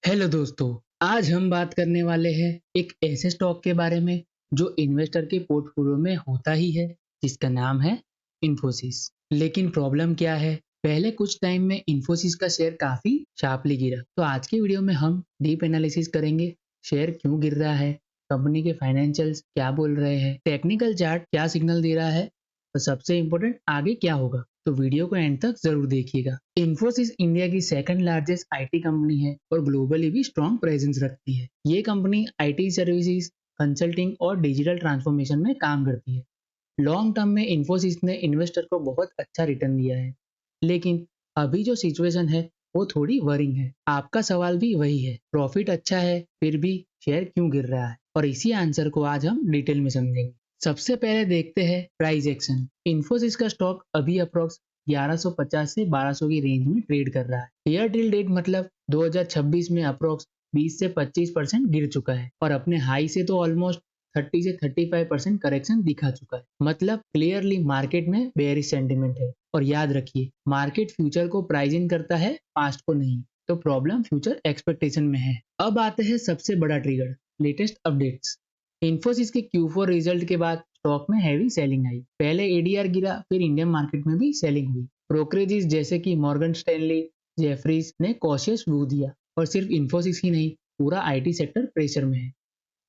Hello दोस्तों, आज हम बात करने वाले हैं एक ऐसे स्टॉक के बारे में जो इन्वेस्टर के पोर्टफोलियो में होता ही है, जिसका नाम है इन्फोसिस। लेकिन प्रॉब्लम क्या है? पहले कुछ टाइम में इन्फोसिस का शेयर काफी शार्पली गिरा। तो आज के वीडियो में हम डीप एनालिसिस करेंगे, शेयर क्यों गिर रहा है, कंपनी के फाइनेंशियल्स क्या बोल रहे हैं, टेक्निकल चार्ट क्या सिग्नल दे रहा है और सबसे इम्पोर्टेंट आगे क्या होगा। तो वीडियो को एंड तक जरूर देखिएगा। इन्फोसिस इंडिया की सेकंड लार्जेस्ट आईटी कंपनी है और ग्लोबली भी स्ट्रॉन्ग प्रेजेंस रखती है। ये कंपनी आईटी सर्विसेज, कंसल्टिंग और डिजिटल ट्रांसफॉर्मेशन में काम करती है। लॉन्ग टर्म में इन्फोसिस ने इन्वेस्टर को बहुत अच्छा रिटर्न दिया है, लेकिन अभी जो सिचुएशन है वो थोड़ी वरिंग है। आपका सवाल भी वही है, प्रॉफिट अच्छा है फिर भी शेयर क्यों गिर रहा है, और इसी आंसर को आज हम डिटेल में समझेंगे। सबसे पहले देखते हैं प्राइस एक्शन। इन्फोसिस का स्टॉक अभी अप्रोक्स 1150 से 1200 की रेंज में ट्रेड कर रहा है। ईयर टिल डेट मतलब 2026 में अप्रोक्स 20 से 25% गिर चुका है और अपने हाई से तो ऑलमोस्ट 30 से 35% करेक्शन दिखा चुका है। मतलब क्लियरली मार्केट में बेयरिश सेंटिमेंट है। और याद रखिए, मार्केट फ्यूचर को प्राइस इन करता है, पास्ट को नहीं। तो प्रॉब्लम फ्यूचर एक्सपेक्टेशन में है। अब आते हैं सबसे बड़ा ट्रिगर, लेटेस्ट अपडेट्स। इन्फोसिस के Q4 रिजल्ट के बाद स्टॉक में हैवी सेलिंग आई। पहले एडीआर गिरा, फिर इंडियन मार्केट में भी सेलिंग हुई। ब्रोकरेजेस जैसे कि मॉर्गन स्टैनली, जेफरीज ने कॉशियस व्यू दिया और सिर्फ इन्फोसिस ही नहीं, पूरा आईटी सेक्टर प्रेशर में है।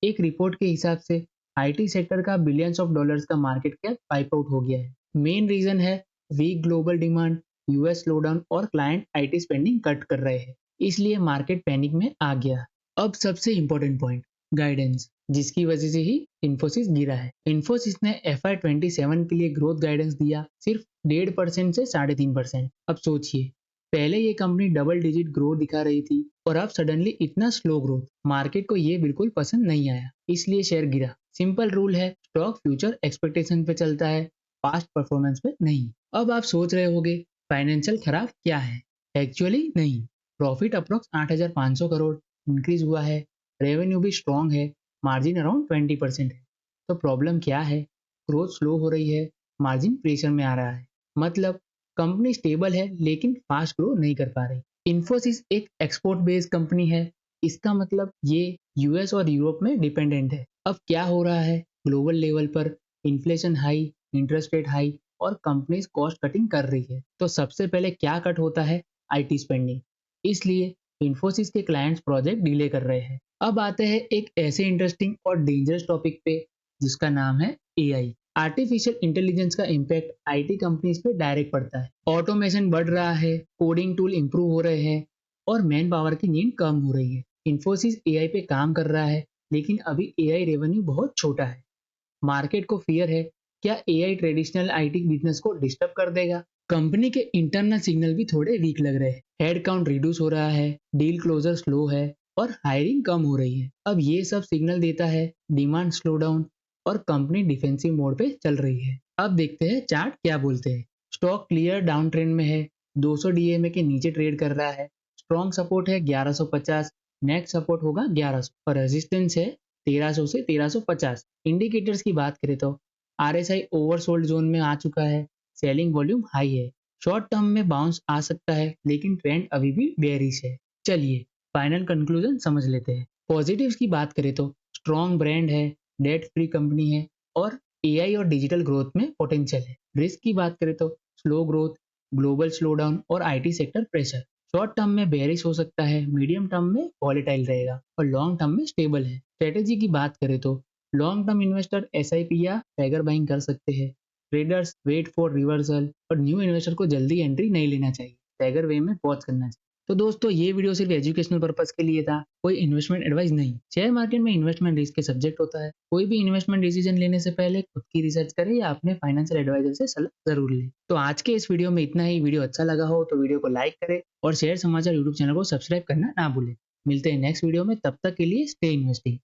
एक रिपोर्ट के हिसाब से आईटी सेक्टर का बिलियंस ऑफ डॉलर्स का मार्केट कैप वाइप आउट हो गया है। मेन रीजन है weak global demand, US slowdown और क्लाइंट आईटी स्पेंडिंग कट कर रहे हैं, इसलिए मार्केट पैनिक में आ गया। अब सबसे इंपॉर्टेंट पॉइंट, गाइडेंस, जिसकी वजह से ही इन्फोसिस गिरा है। इन्फोसिस ने FY27 के लिए ग्रोथ गाइडेंस दिया सिर्फ 1.5% से 3.5%। अब सोचिए, पहले ये कंपनी डबल डिजिट ग्रोथ दिखा रही थी और अब सडनली इतना स्लो ग्रोथ। मार्केट को ये बिल्कुल पसंद नहीं आया, इसलिए शेयर गिरा। सिंपल रूल है, स्टॉक फ्यूचर एक्सपेक्टेशन पे चलता है, पास्ट परफॉर्मेंस पे नहीं। अब आप सोच रहे होगे फाइनेंशियल खराब क्या है? एक्चुअली नहीं, प्रॉफिट अप्रोक्स 8500 करोड़ इंक्रीज हुआ है, रेवेन्यू भी स्ट्रॉन्ग है, मार्जिन अराउंड 20% है। तो प्रॉब्लम क्या है? ग्रोथ स्लो हो रही है, मार्जिन प्रेशर में आ रहा है। मतलब कंपनी स्टेबल है लेकिन फास्ट ग्रो नहीं कर पा रही। इन्फोसिस एक एक्सपोर्ट बेस्ड कंपनी है, इसका मतलब ये यूएस और यूरोप में डिपेंडेंट है। अब क्या हो रहा है ग्लोबल लेवल पर? Inflation high, interest rate high और कंपनीज कॉस्ट कटिंग कर रही है। तो सबसे पहले क्या कट होता है? IT spending. इसलिए इन्फोसिस के क्लाइंट्स प्रोजेक्ट डिले कर रहे हैं। अब आते हैं एक ऐसे इंटरेस्टिंग और डेंजरस टॉपिक पे जिसका नाम है एआई। आर्टिफिशियल इंटेलिजेंस का इम्पैक्ट आईटी कंपनीज पे डायरेक्ट पड़ता है। ऑटोमेशन बढ़ रहा है, कोडिंग टूल इंप्रूव हो रहे हैं और मैन पावर की नीड कम हो रही है। इन्फोसिस एआई पे काम कर रहा है, लेकिन अभी एआई रेवेन्यू बहुत छोटा है। मार्केट को फियर है, क्या एआई ट्रेडिशनल आईटी बिजनेस को डिस्टर्ब कर देगा? कंपनी के इंटरनल सिग्नल भी थोड़े वीक लग रहे हैं। हेड काउंट रिड्यूस हो रहा है, डील क्लोजर स्लो है और हायरिंग कम हो रही है। अब ये सब सिग्नल देता है डिमांड स्लो डाउन और कंपनी डिफेंसिव मोड पे चल रही है। अब देखते हैं चार्ट क्या बोलते हैं। स्टॉक क्लियर डाउन ट्रेंड में है, 200 डीएमए के नीचे ट्रेड कर रहा है। स्ट्रॉन्ग सपोर्ट है 1150, नेक्स्ट सपोर्ट होगा 1100 और रेजिस्टेंस है 1300 से 1350। इंडिकेटर्स की बात करें तो RSI ओवरसोल्ड जोन में आ चुका है, सेलिंग वॉल्यूम हाई है। शॉर्ट टर्म में बाउंस आ सकता है लेकिन ट्रेंड अभी भी बेयरिश है। चलिए फाइनल कंक्लूजन समझ लेते हैं। पॉजिटिव्स की बात करें तो स्ट्रॉन्ग ब्रांड है, डेट फ्री कंपनी है और एआई और डिजिटल ग्रोथ में पोटेंशियल है। रिस्क की बात करें तो स्लो ग्रोथ, ग्लोबल स्लोडाउन और IT sector pressure. Short term में बेयरिश हो सकता है, मीडियम टर्म में वॉलेटाइल रहेगा और लॉन्ग टर्म में स्टेबल है। स्ट्रेटेजी की बात करें तो लॉन्ग टर्म इन्वेस्टर एसआईपी या टैगर बाइंग कर सकते हैं। ट्रेडर्स वेट फॉर रिवर्सल और न्यू इन्वेस्टर को जल्दी एंट्री नहीं लेना चाहिए, टैगर वे में पॉज करना चाहिए। तो दोस्तों ये वीडियो सिर्फ एजुकेशनल पर्पस के लिए था, कोई इन्वेस्टमेंट एडवाइस नहीं। शेयर मार्केट में इन्वेस्टमेंट रिस्क के सब्जेक्ट होता है। कोई भी इन्वेस्टमेंट डिसीजन लेने से पहले खुद की रिसर्च करें या अपने फाइनेंशियल एडवाइजर से सलाह जरूर लें। तो आज के इस वीडियो में इतना ही। वीडियो अच्छा लगा हो तो वीडियो को लाइक करें और शेयर समाचार यूट्यूब चैनल को सब्सक्राइब करना ना भूलें। मिलते हैं नेक्स्ट वीडियो में, तब तक के लिए स्टे इन्वेस्टिंग।